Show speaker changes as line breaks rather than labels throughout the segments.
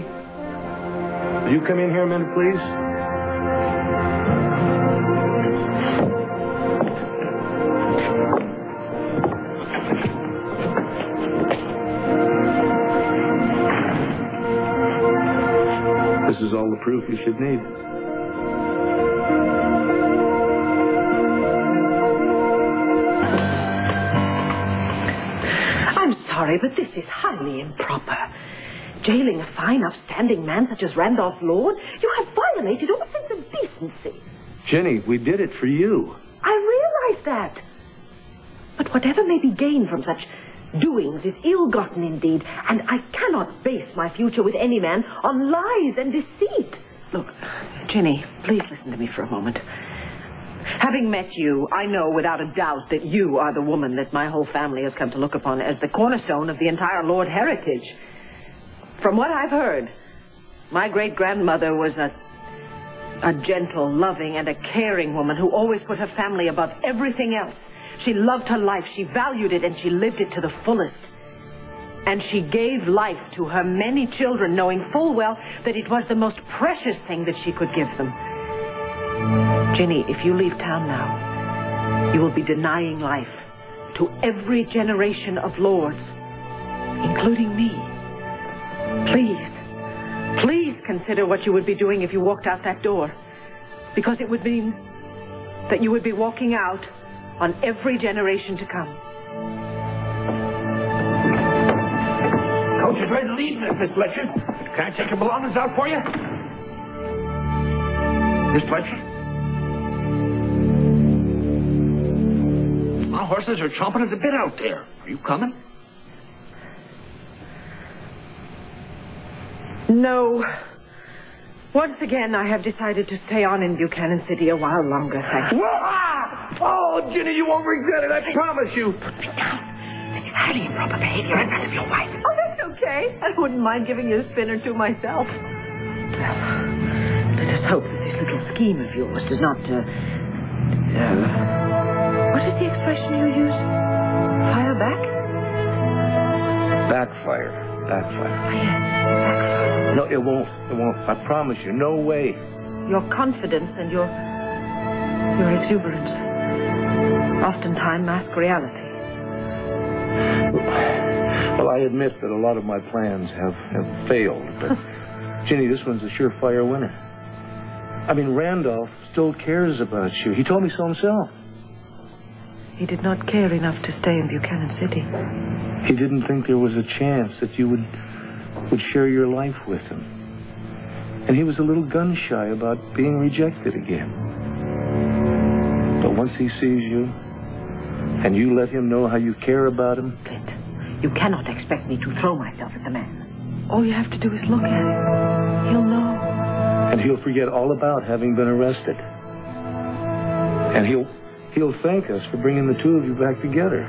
Will you come in here a minute, please? This is all the proof you should need.
I'm sorry, but this is highly improper. Jailing a fine, upstanding man such as Randolph Lord? You have violated all sense of decency.
Jenny, we did it for you.
I realize that. But whatever may be gained from such doings is ill-gotten indeed, and I cannot base my future with any man on lies and deceit. Look, Ginny, please listen to me for a moment. Having met you, I know without a doubt that you are the woman that my whole family has come to look upon as the cornerstone of the entire Lord heritage. From what I've heard, my great-grandmother was a gentle, loving, and a caring woman who always put her family above everything else. She loved her life, she valued it, and she lived it to the fullest. And she gave life to her many children, knowing full well that it was the most precious thing that she could give them. Ginny, if you leave town now, you will be denying life to every generation of lords, including me. Please consider what you would be doing if you walked out that door. Because it would mean that you would be walking out on every generation to come.
Coach is ready to leave, Miss Fletcher. Can I take your belongings out for you? Miss Fletcher? My horses are chomping at the bit out there. Are you coming?
No. Once again, I have decided to stay on in Buchanan City a while longer, thank you.
Oh, Ginny, you won't regret it, I promise you.
Put me down. This is highly improper behavior in front of your wife. Oh, that's okay. I wouldn't mind giving you a spin or two myself. Well, let us hope that this little scheme of yours does not, what is the expression you use? Fire back?
Backfire.
Ah, yes, backfire.
No, it won't. It won't. I promise you. No way.
Your confidence and your exuberance oftentimes mask reality.
Well, I admit that a lot of my plans have failed, but Ginny, this one's a surefire winner. I mean, Randolph still cares about you. He told me so himself.
He did not care enough to stay in Buchanan City.
He didn't think there was a chance that you would share your life with him. And he was a little gun-shy about being rejected again. But once he sees you, and you let him know how you care about him...
Clint, you cannot expect me to throw myself at the man. All you have to do is look at him. He'll know.
And he'll forget all about having been arrested. And he'll thank us for bringing the two of you back together.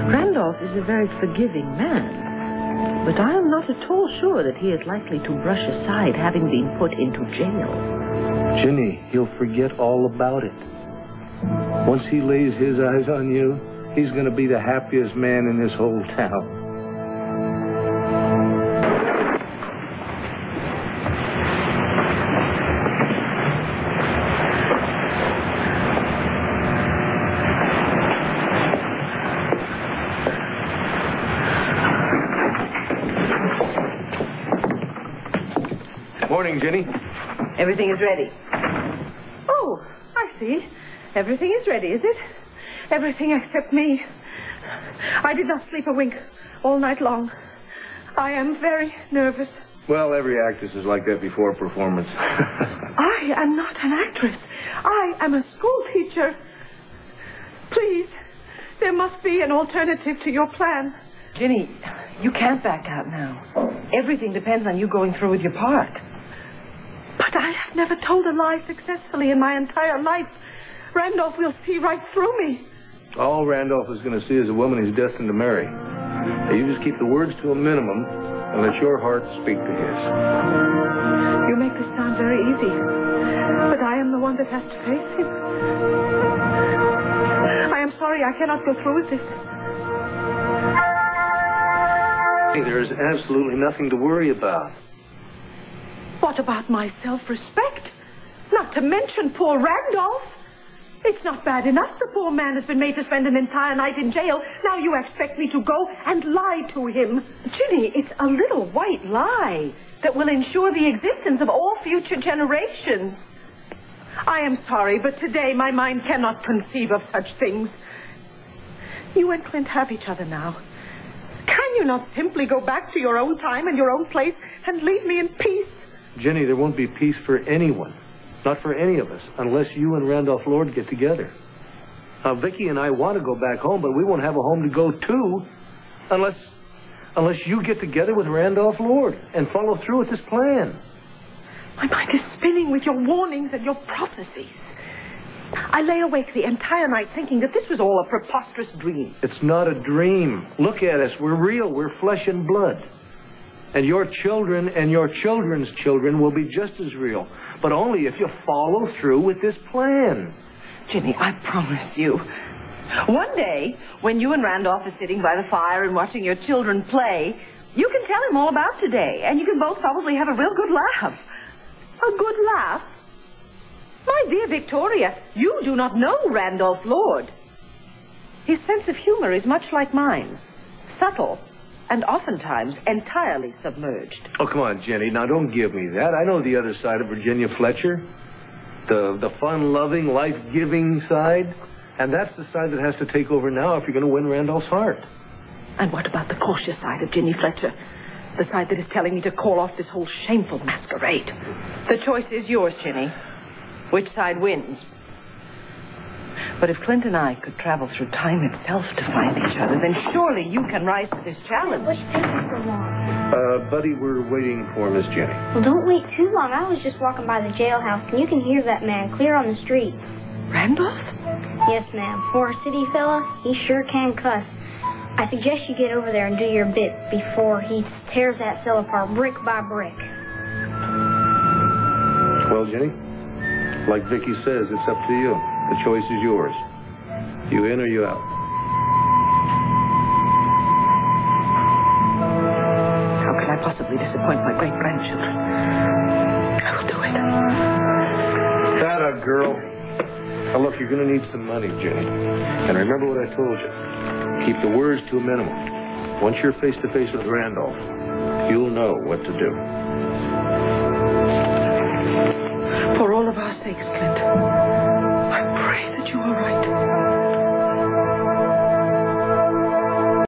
Randolph is a very forgiving man, but I am not at all sure that he is likely to brush aside having been put into jail.
Ginny, he'll forget all about it. Once he lays his eyes on you, he's going to be the happiest man in this whole town. Morning, Ginny.
Everything is ready. Oh, I see. Everything is ready, is it? Everything except me. I did not sleep a wink all night long. I am very nervous.
Well, every actress is like that before a performance.
I am not an actress. I am a school teacher. Please, there must be an alternative to your plan. Ginny, you can't back out now. Everything depends on you going through with your part. But I have never told a lie successfully in my entire life. Randolph will see right through me.
All Randolph is going to see is a woman he's destined to marry. Now, you just keep the words to a minimum and let your heart speak to his.
You make this sound very easy. But I am the one that has to face him. I am sorry I cannot go through with this.
There's absolutely nothing to worry about.
What about my self-respect? Not to mention poor Randolph. It's not bad enough the poor man has been made to spend an entire night in jail. Now you expect me to go and lie to him. Ginny, it's a little white lie that will ensure the existence of all future generations. I am sorry, but today my mind cannot conceive of such things. You and Clint have each other now. Can you not simply go back to your own time and your own place and leave me in peace?
Jenny, there won't be peace for anyone. Not for any of us, unless you and Randolph Lord get together. Now, Viki and I want to go back home, but we won't have a home to go to unless you get together with Randolph Lord and follow through with this plan.
My mind is spinning with your warnings and your prophecies. I lay awake the entire night thinking that this was all a preposterous dream.
It's not a dream. Look at us. We're real. We're flesh and blood. And your children and your children's children will be just as real. But only if you follow through with this plan.
Ginny, I promise you. One day, when you and Randolph are sitting by the fire and watching your children play, you can tell him all about today, and you can both probably have a real good laugh. A good laugh? My dear Victoria, you do not know Randolph Lord. His sense of humor is much like mine. Subtle, and oftentimes entirely submerged.
Oh, come on, Jenny. Now, don't give me that. I know the other side of Virginia Fletcher. The fun-loving, life-giving side. And that's the side that has to take over now if you're going to win Randolph's heart.
And what about the cautious side of Ginny Fletcher? The side that is telling me to call off this whole shameful masquerade. The choice is yours, Ginny. Which side wins? But if Clint and I could travel through time itself to find each other, then surely you can rise to this challenge.
What's taking so long?
Buddy, we're waiting for Miss Jenny.
Well, don't wait too long. I was just walking by the jailhouse, and you can hear that man clear on the street.
Randolph?
Yes, ma'am. For a city fella, he sure can cuss. I suggest you get over there and do your bit before he tears that cell apart brick by brick.
Well, Jenny, like Viki says, it's up to you. The choice is yours. You in or you out?
How can I possibly disappoint my great-grandchildren? I will do it.
That a girl. Now, look, you're going to need some money, Jenny. And remember what I told you. Keep the words to a minimum. Once you're face-to-face with Randolph, you'll know what to do.
For all of our sakes, Clint,